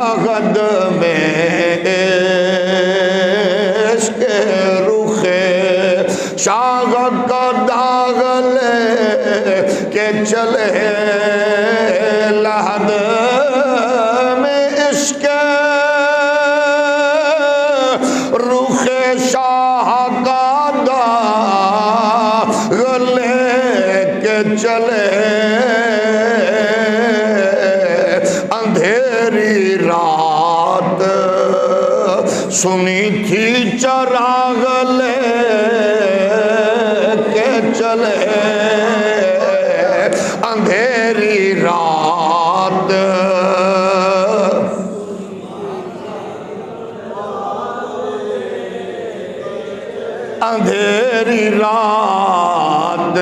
غد میں عشق رخ شاغ کا داغ لے کے چلے لحد میں عشق رخ شاہ کا داغ لے کے چلے اندھیری رات سنی تھی چراغ لے کے چلے اندھیری رات اندھیری رات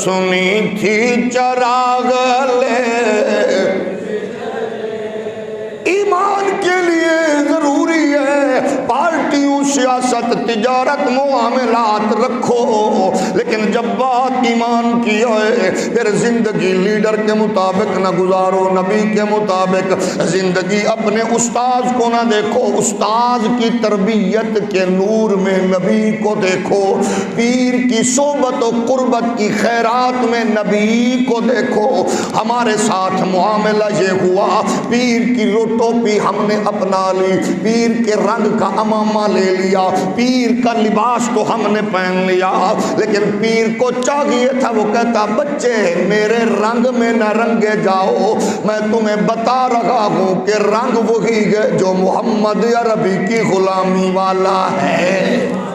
سنی تھی چراغ لے ایمان کے لیے ضروری ہے پارٹیوں سیاست تجارت معاملات رکھو لیکن جب بات ایمان کی ہے پھر زندگی لیڈر کے مطابق نہ گزارو نبی کے مطابق زندگی اپنے استاذ کو نہ دیکھو استاذ کی تربیت کے نور میں نبی کو دیکھو پیر کی صحبت و قربت کی خیرات میں نبی کو دیکھو ہمارے ساتھ معاملہ یہ ہوا پیر کی ٹوپی ہم نے اپنا لی پیر کے رنگ کا امامہ لے لیا پیر کا لباس تو ہم نے پہن لیا لیکن پیر کو چاہیے تھا وہ کہتا بچے میرے رنگ میں نہ رنگے جاؤ میں تمہیں بتا رہا ہوں کہ رنگ وہی ہے جو محمد عربی کی غلامی والا ہے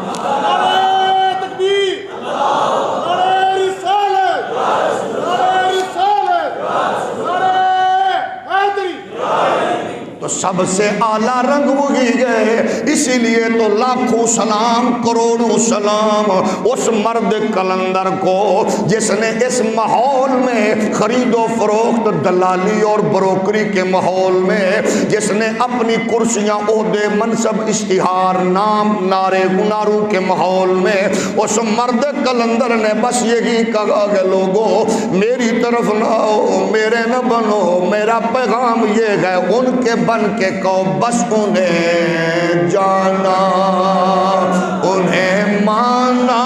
تو سب سے اعلیٰ رنگ وہی ہے اسی لیے تو لاکھوں سلام کروڑوں سلام اس مرد کلندر کو جس نے اس ماحول میں خرید و فروخت دلالی اور بروکری کے ماحول میں جس نے اپنی کرسیاں عہدے منصب اشتہار نام نعرے نعروں کے ماحول میں اس مرد کلندر نے بس یہی کہا کہ لوگوں میری طرف نہ آؤ میرے نہ بنو میرا پیغام یہ ہے ان کے بن کے کہو بس انہیں جانا انہیں مانا